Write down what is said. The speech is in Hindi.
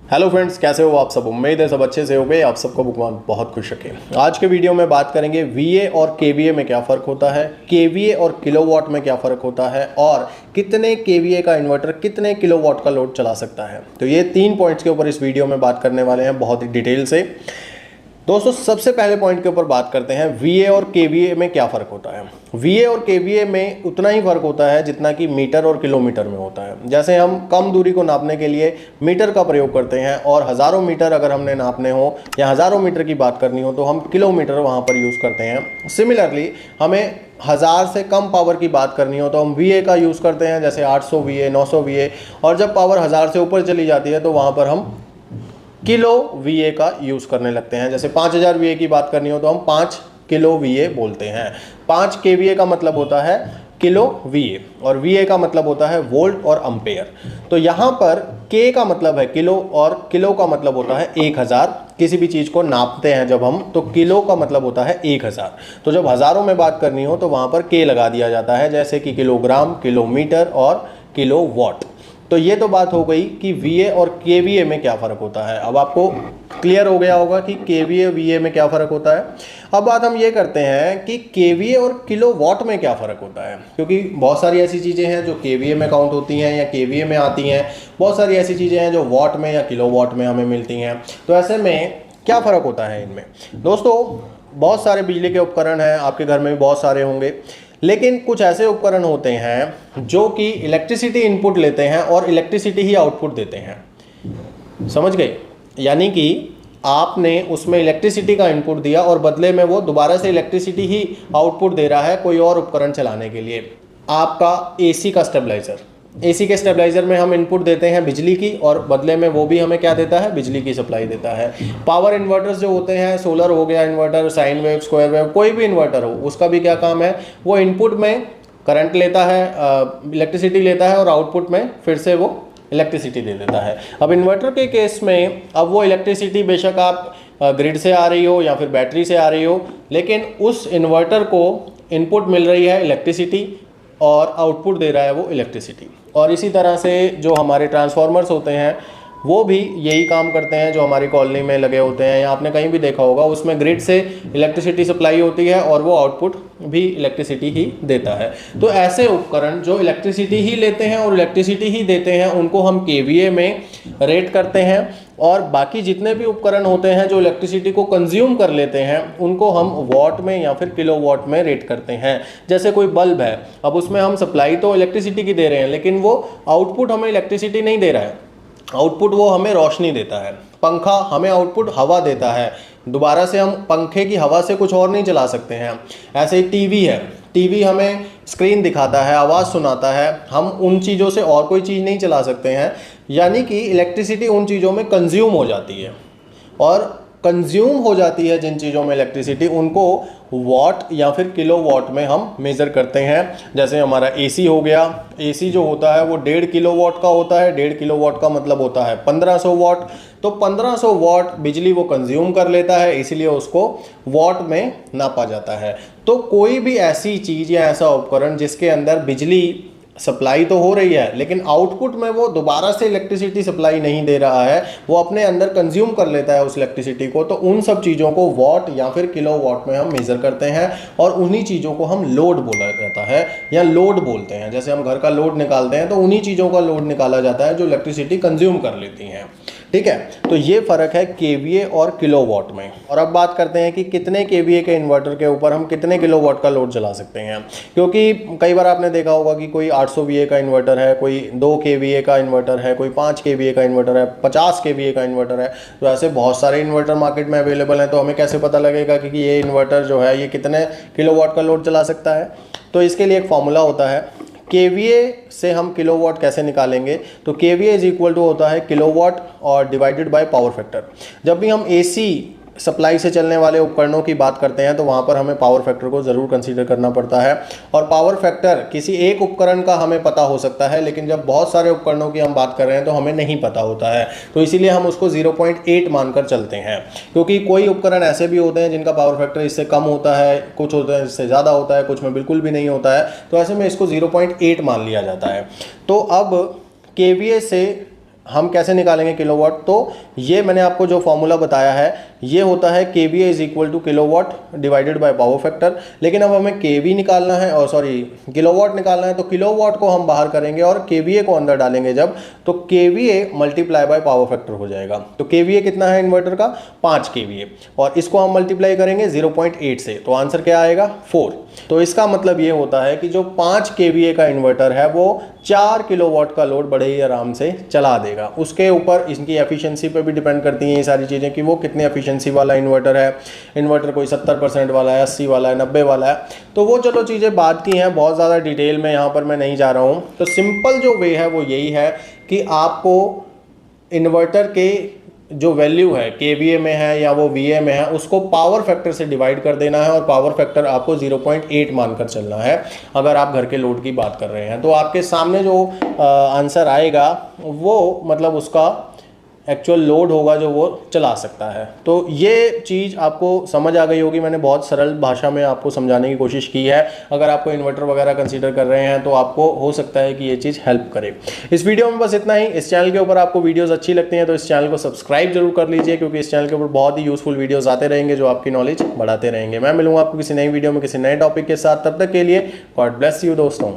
हेलो फ्रेंड्स, कैसे हो आप सब। उम्मीद है सब अच्छे से हो गए। आप सबको भगवान बहुत खुश रखे। आज के वीडियो में बात करेंगे वीए और केवीए में क्या फ़र्क होता है, केवीए और किलोवाट में क्या फ़र्क होता है, और कितने केवीए का इन्वर्टर कितने किलोवाट का लोड चला सकता है। तो ये 3 पॉइंट्स के ऊपर इस वीडियो में बात करने वाले हैं बहुत ही डिटेल से। दोस्तों, सबसे पहले पॉइंट के ऊपर बात करते हैं वीए और केवीए में क्या फ़र्क होता है। वीए और केवीए में उतना ही फ़र्क होता है जितना कि मीटर और किलोमीटर में होता है। जैसे हम कम दूरी को नापने के लिए मीटर का प्रयोग करते हैं और हज़ारों मीटर अगर हमने नापने हो या हज़ारों मीटर की बात करनी हो तो हम किलोमीटर वहाँ पर यूज़ करते हैं। सिमिलरली हमें 1000 से कम पावर की बात करनी हो तो हम वीए का यूज़ करते हैं, जैसे 800 वीए, 900 वीए। और जब पावर 1000 से ऊपर चली जाती है तो वहाँ पर हम किलो वीए का यूज़ करने लगते हैं। जैसे 5000 वीए की बात करनी हो तो हम 5 किलो वीए बोलते हैं। 5 केवीए का मतलब होता है किलो वीए और वीए का मतलब होता है वोल्ट और अम्पेयर। तो यहाँ पर के का मतलब है किलो और किलो का मतलब होता है 1000। किसी भी चीज़ को नापते हैं जब हम, तो किलो का मतलब होता है 1000। तो जब हज़ारों में बात करनी हो तो वहाँ पर के लगा दिया जाता है, जैसे कि किलोग्राम, किलोमीटर और किलो वॉट। तो ये तो बात हो गई कि वीए और केवीए में क्या फ़र्क होता है। अब आपको क्लियर हो गया होगा कि केवीए वीए में क्या फ़र्क होता है। अब बात हम ये करते हैं कि केवीए और किलोवाट में क्या फ़र्क होता है, क्योंकि बहुत सारी ऐसी चीज़ें हैं जो केवीए में काउंट होती हैं या केवीए में आती हैं। बहुत सारी ऐसी चीज़ें हैं जो वॉट में या किलोवाट में हमें मिलती हैं। तो ऐसे में क्या फ़र्क होता है इनमें। दोस्तों, बहुत सारे बिजली के उपकरण हैं, आपके घर में भी बहुत सारे होंगे, लेकिन कुछ ऐसे उपकरण होते हैं जो कि इलेक्ट्रिसिटी इनपुट लेते हैं और इलेक्ट्रिसिटी ही आउटपुट देते हैं। समझ गए? यानी कि आपने उसमें इलेक्ट्रिसिटी का इनपुट दिया और बदले में वो दोबारा से इलेक्ट्रिसिटी ही आउटपुट दे रहा है कोई और उपकरण चलाने के लिए। आपका एसी का स्टेबलाइजर, एसी के स्टेबलाइजर में हम इनपुट देते हैं बिजली की और बदले में वो भी हमें क्या देता है, बिजली की सप्लाई देता है। पावर इन्वर्टर्स जो होते हैं, सोलर हो गया inverter, sine wave, square wave, कोई भी इन्वर्टर हो, उसका भी क्या काम है, वो इनपुट में करंट लेता है, इलेक्ट्रिसिटी लेता है और आउटपुट में फिर से वो इलेक्ट्रिसिटी दे देता है। अब इन्वर्टर के केस में अब वो इलेक्ट्रिसिटी बेशक आप ग्रिड से आ रही हो या फिर बैटरी से आ रही हो, लेकिन उस इन्वर्टर को इनपुट मिल रही है इलेक्ट्रिसिटी और आउटपुट दे रहा है वो इलेक्ट्रिसिटी। और इसी तरह से जो हमारे ट्रांसफार्मर्स होते हैं वो भी यही काम करते हैं, जो हमारी कॉलोनी में लगे होते हैं या आपने कहीं भी देखा होगा, उसमें ग्रिड से इलेक्ट्रिसिटी सप्लाई होती है और वो आउटपुट भी इलेक्ट्रिसिटी ही देता है। तो ऐसे उपकरण जो इलेक्ट्रिसिटी ही लेते हैं और इलेक्ट्रिसिटी ही देते हैं उनको हम केवीए में रेट करते हैं, और बाकी जितने भी उपकरण होते हैं जो इलेक्ट्रिसिटी को कंज्यूम कर लेते हैं उनको हम वॉट में या फिर किलोवाट में रेट करते हैं। जैसे कोई बल्ब है, अब उसमें हम सप्लाई तो इलेक्ट्रिसिटी की दे रहे हैं लेकिन वो आउटपुट हमें इलेक्ट्रिसिटी नहीं दे रहा है, आउटपुट वो हमें रोशनी देता है। पंखा हमें आउटपुट हवा देता है, दोबारा से हम पंखे की हवा से कुछ और नहीं चला सकते हैं। ऐसे ही टीवी है, टीवी हमें स्क्रीन दिखाता है, आवाज़ सुनाता है, हम उन चीज़ों से और कोई चीज़ नहीं चला सकते हैं। यानी कि इलेक्ट्रिसिटी उन चीज़ों में कंज्यूम हो जाती है, और कंज्यूम हो जाती है जिन चीज़ों में इलेक्ट्रिसिटी, उनको वॉट या फिर किलो वॉट में हम मेज़र करते हैं। जैसे हमारा एसी हो गया, एसी जो होता है वो 1.5 किलोवाट का होता है। 1.5 किलोवाट का मतलब होता है 1500 वॉट। तो 1500 वॉट बिजली वो कंज्यूम कर लेता है, इसलिए उसको वॉट में नापा जाता है। तो कोई भी ऐसी चीज़ या ऐसा उपकरण जिसके अंदर बिजली सप्लाई तो हो रही है लेकिन आउटपुट में वो दोबारा से इलेक्ट्रिसिटी सप्लाई नहीं दे रहा है, वो अपने अंदर कंज्यूम कर लेता है उस इलेक्ट्रिसिटी को, तो उन सब चीज़ों को वॉट या फिर किलोवाट में हम मेज़र करते हैं। और उन्हीं चीज़ों को हम लोड बोला जाता है या लोड बोलते हैं। जैसे हम घर का लोड निकालते हैं तो उन्हीं चीज़ों का लोड निकाला जाता है जो इलेक्ट्रिसिटी कंज्यूम कर लेती हैं। ठीक है, तो ये फ़र्क है केवीए और किलोवाट में। और अब बात करते हैं कि कितने केवीए के इन्वर्टर के ऊपर हम कितने किलोवाट का लोड चला सकते हैं। क्योंकि कई बार आपने देखा होगा कि कोई 800 वीए का इन्वर्टर है, कोई 2 केवीए का इन्वर्टर है, कोई 5 केवीए का इन्वर्टर है, 50 केवीए का इन्वर्टर है। तो ऐसे बहुत सारे इन्वर्टर मार्केट में अवेलेबल हैं। तो हमें कैसे पता लगेगा कि ये इन्वर्टर जो है ये कितने किलोवाट का लोड चला सकता है। तो इसके लिए एक फॉर्मूला होता है। केवीए से हम किलोवाट कैसे निकालेंगे, तो केवीए इज इक्वल टू होता है किलोवाट और डिवाइडेड बाय पावर फैक्टर। जब भी हम एसी सप्लाई से चलने वाले उपकरणों की बात करते हैं तो वहाँ पर हमें पावर फैक्टर को ज़रूर कंसीडर करना पड़ता है। और पावर फैक्टर किसी एक उपकरण का हमें पता हो सकता है, लेकिन जब बहुत सारे उपकरणों की हम बात कर रहे हैं तो हमें नहीं पता होता है। तो इसीलिए हम उसको 0.8 मानकर चलते हैं, क्योंकि कोई उपकरण ऐसे भी होते हैं जिनका पावर फैक्टर इससे कम होता है, कुछ होते हैं इससे ज़्यादा होता है, कुछ में बिल्कुल भी नहीं होता है। तो ऐसे में इसको 0.8 मान लिया जाता है। तो अब केवीए से हम कैसे निकालेंगे किलोवाट, तो ये मैंने आपको जो फॉर्मूला बताया है ये होता है KVA is equal to kilowatt divided by power factor. लेकिन अब हमें KV निकालना है और सॉरी किलोवाट निकालना है, तो किलोवाट को हम बाहर करेंगे और KVA को अंदर डालेंगे जब, तो KVA multiply by power factor हो जाएगा। तो KVA कितना है इन्वर्टर का, 5 KVA, और इसको हम मल्टीप्लाई करेंगे 0.8 से, तो आंसर क्या आएगा 4। तो इसका मतलब ये होता है कि जो 5 KVA का इन्वर्टर है वो 4 किलोवाट का लोड बड़े ही आराम से चला देगा। उसके ऊपर इनकी एफिशिएंसी पे भी डिपेंड करती हैं ये सारी चीज़ें कि वो कितनी एफिशिएंसी वाला इन्वर्टर है। इन्वर्टर कोई 70% वाला है, 80 वाला है, 90 वाला है, तो वो चलो चीज़ें बात की हैं, बहुत ज़्यादा डिटेल में यहाँ पर मैं नहीं जा रहा हूँ। तो सिंपल जो वे है वो यही है कि आपको इन्वर्टर के जो वैल्यू है KVA में है या वो VA में है उसको पावर फैक्टर से डिवाइड कर देना है, और पावर फैक्टर आपको 0.8 मानकर चलना है अगर आप घर के लोड की बात कर रहे हैं। तो आपके सामने जो आंसर आएगा वो मतलब उसका एक्चुअल लोड होगा जो वो चला सकता है। तो ये चीज़ आपको समझ आ गई होगी, मैंने बहुत सरल भाषा में आपको समझाने की कोशिश की है। अगर आपको इन्वर्टर वगैरह कंसीडर कर रहे हैं तो आपको हो सकता है कि ये चीज़ हेल्प करे। इस वीडियो में बस इतना ही। इस चैनल के ऊपर आपको वीडियोस अच्छी लगती हैं तो इस चैनल को सब्सक्राइब जरूर कर लीजिए, क्योंकि इस चैनल के ऊपर बहुत ही यूजफुल वीडियोज़ आते रहेंगे जो आपकी नॉलेज बढ़ाते रहेंगे। मैं मिलूंगा आपको किसी नई वीडियो में किसी नए टॉपिक के साथ, तब तक के लिए गॉड ब्लेस यू दोस्तों।